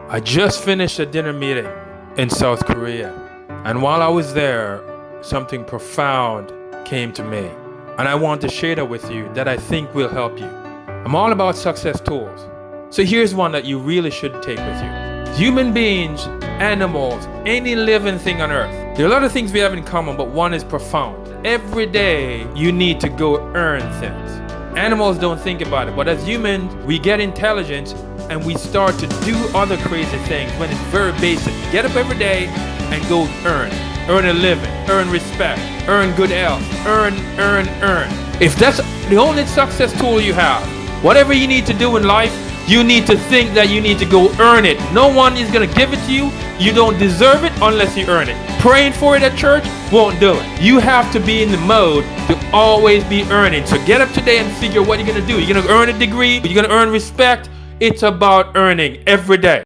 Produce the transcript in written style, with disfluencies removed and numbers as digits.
I just finished a dinner meeting in South Korea, and while I was there, something profound came to me, and I want to share that with you that I think will help you. I'm all about success tools. So here's one that you really should take with you. Human beings, animals, any living thing on earth. There are a lot of things we have in common, but one is profound. Every day you need to go earn things. Animals don't think about it, but as humans, we get intelligence and we start to do other crazy things when it's very basic. Get up every day and go earn. Earn a living, earn respect, earn good health, earn. If that's the only success tool you have, whatever you need to do in life, you need to think that you need to go earn it. No one is going to give it to you. You don't deserve it unless you earn it. Praying for it at church won't do it. You have to be in the mode to always be earning. So get up today and figure what you're going to do. You're going to earn a degree. You're going to earn respect. It's about earning every day.